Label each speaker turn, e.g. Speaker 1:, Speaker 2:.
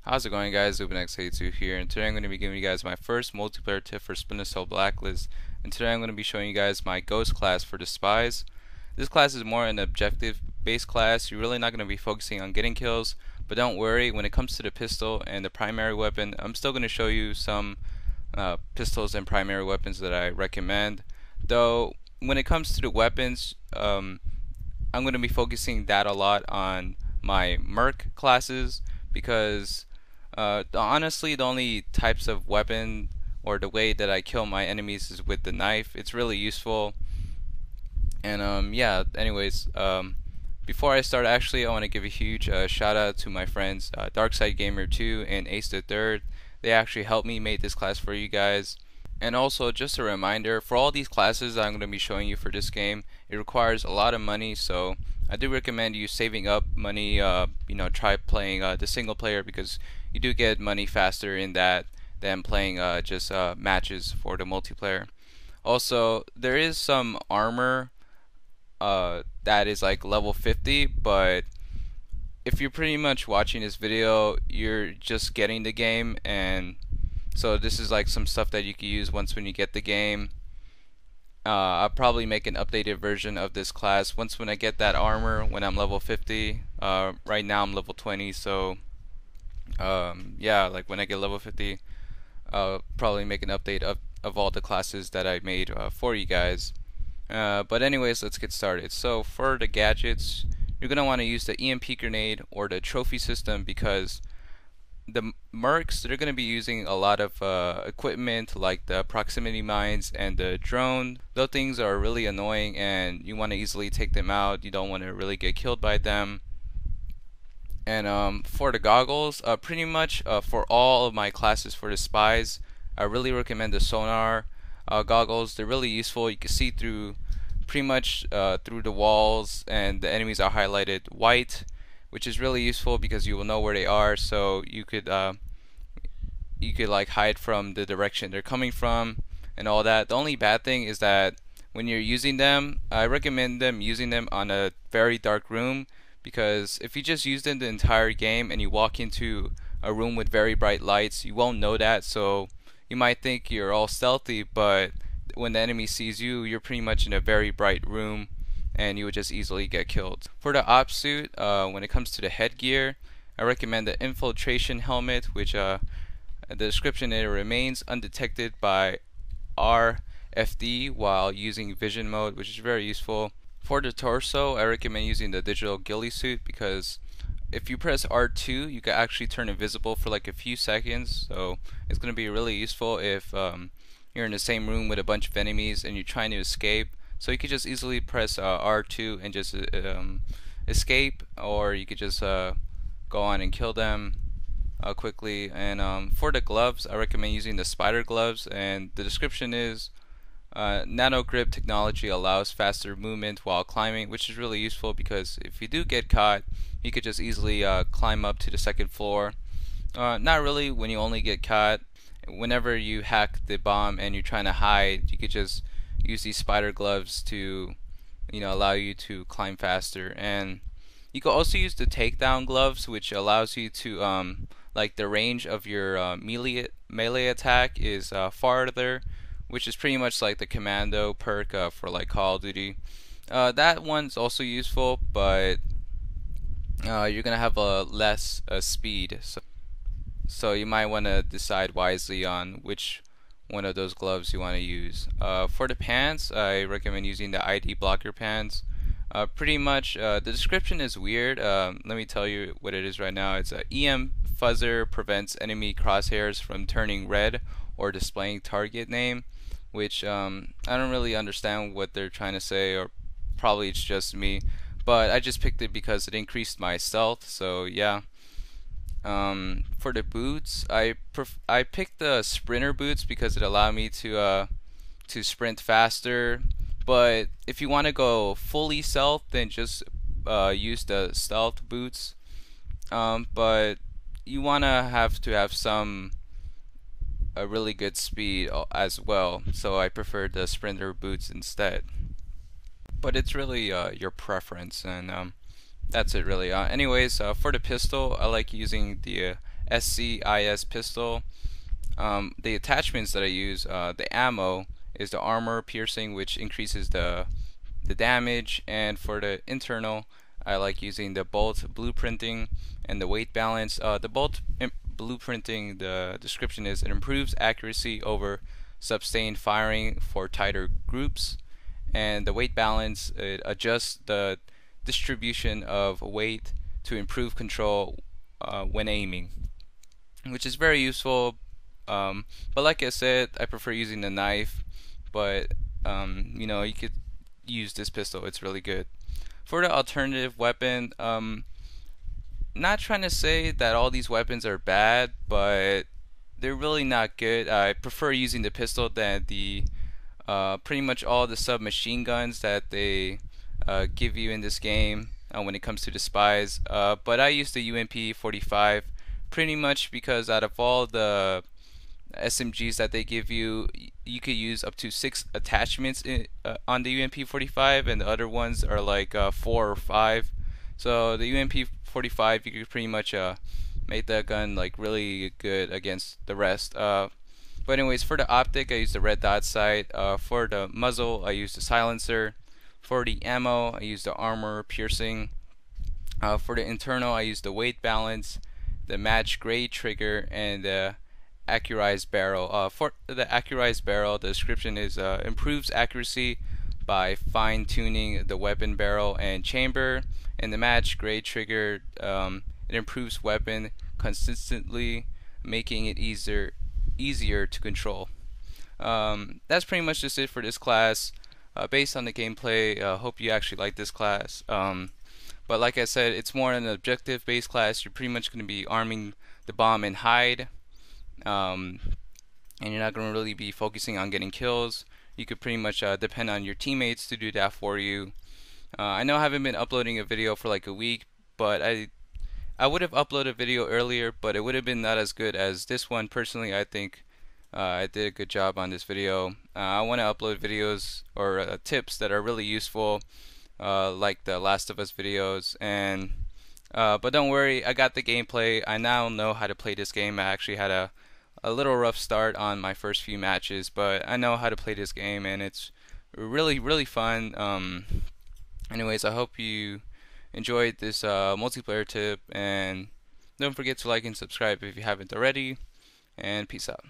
Speaker 1: How's it going, guys? LubenX82 here, and today I'm going to be giving you guys my first multiplayer tip for Splinter Blacklist. And today I'm going to be showing you guys my Ghost class for the Spies. This class is more an objective-based class. You're really not going to be focusing on getting kills, but don't worry, when it comes to the pistol and the primary weapon, I'm still going to show you some pistols and primary weapons that I recommend. Though, when it comes to the weapons, I'm going to be focusing that a lot on my Merc classes because honestly, the only types of weapon or the way that I kill my enemies is with the knife. It's really useful. And yeah, anyways, before I start, actually, I want to give a huge shout out to my friends DarkSideGamer2 and Ace the Third. They actually helped me make this class for you guys. And also, just a reminder, for all these classes I'm going to be showing you for this game, it requires a lot of money, so I do recommend you saving up money, try playing the single player because you do get money faster in that than playing just matches for the multiplayer. Also, there is some armor that is like level 50, but if you're pretty much watching this video, you're just getting the game, and so this is like some stuff that you can use once when you get the game. I'll probably make an updated version of this class once when I get that armor when I'm level 50. Right now I'm level 20, so yeah, like when I get level 50, I'll probably make an update of all the classes that I made for you guys. But anyways, let's get started. So for the gadgets, you're going to want to use the EMP grenade or the trophy system because the mercs, they're going to be using a lot of equipment like the proximity mines and the drone. Those things are really annoying and you want to easily take them out. You don't want to really get killed by them. And for the goggles, pretty much for all of my classes for the spies, I really recommend the sonar goggles. They're really useful. You can see through pretty much through the walls, and the enemies are highlighted white, which is really useful because you will know where they are, so you could like hide from the direction they're coming from and all that. The only bad thing is that when you're using them, I recommend them using them on a very dark room, because if you just use them the entire game and you walk into a room with very bright lights, you won't know that, so you might think you're all stealthy, but when the enemy sees you, you're pretty much in a very bright room and you would just easily get killed. For the op suit, when it comes to the headgear, I recommend the infiltration helmet, which the description, it remains undetected by RFD while using vision mode, which is very useful. For the torso, I recommend using the digital ghillie suit because if you press R2, you can actually turn invisible for like a few seconds, so it's going to be really useful if you're in the same room with a bunch of enemies and you're trying to escape. So you could just easily press R2 and just escape, or you could just go on and kill them quickly. And for the gloves, I recommend using the spider gloves, and the description is nano grip technology allows faster movement while climbing, which is really useful because if you do get caught, you could just easily climb up to the second floor. Not really when you only get caught. Whenever you hack the bomb and you're trying to hide, you could just use these spider gloves to allow you to climb faster. And you can also use the takedown gloves, which allows you to like the range of your melee attack is farther, which is pretty much like the commando perk for like Call of Duty. That one's also useful, but you're gonna have a less speed, so you might want to decide wisely on which one of those gloves you want to use. For the pants, I recommend using the ID blocker pants. Pretty much, the description is weird. Let me tell you what it is right now. It's a EM fuzzer prevents enemy crosshairs from turning red or displaying target name, which I don't really understand what they're trying to say, or probably it's just me, but I just picked it because it increased my stealth, so yeah. For the boots, I picked the Splinter boots because it allowed me to sprint faster. But if you want to go fully stealth, then just use the stealth boots. But you want to have some a really good speed as well. So I prefer the Splinter boots instead. But it's really your preference, and that's it really. Anyways, for the pistol, I like using the SCIS pistol. The attachments that I use, the ammo is the armor piercing, which increases the damage, and for the internal, I like using the bolt blueprinting and the weight balance. The bolt blueprinting, the description is it improves accuracy over sustained firing for tighter groups, and the weight balance, it adjusts the distribution of weight to improve control when aiming, which is very useful. But like I said, I prefer using the knife, but you could use this pistol, it's really good. For the alternative weapon, not trying to say that all these weapons are bad, but they're really not good. I prefer using the pistol than the pretty much all the submachine guns that they give you in this game when it comes to the Spies. But I use the UMP 45 pretty much because out of all the SMGs that they give you, you could use up to 6 attachments on the UMP 45, and the other ones are like 4 or 5. So the UMP 45, you could pretty much make that gun like really good against the rest. But anyways, for the optic, I use the red dot sight. For the muzzle, I use the silencer. For the ammo, I use the armor piercing. For the internal, I use the weight balance, the match grade trigger, and the accurized barrel. For the accurized barrel, the description is improves accuracy by fine-tuning the weapon barrel and chamber, and the match grade trigger, it improves weapon consistently, making it easier to control. That's pretty much just it for this class. Based on the gameplay, hope you actually like this class. But like I said, it's more an objective-based class. You're pretty much going to be arming the bomb and hide. And you're not going to really be focusing on getting kills. You could pretty much depend on your teammates to do that for you. I know I haven't been uploading a video for like a week, but I would have uploaded a video earlier, but it would have been not as good as this one. Personally, I think I did a good job on this video. I want to upload videos or tips that are really useful, like the Last of Us videos. And but don't worry, I got the gameplay. I now know how to play this game. I actually had a little rough start on my first few matches, but I know how to play this game, and it's really fun. Anyways, I hope you enjoyed this multiplayer tip, and don't forget to like and subscribe if you haven't already, and peace out.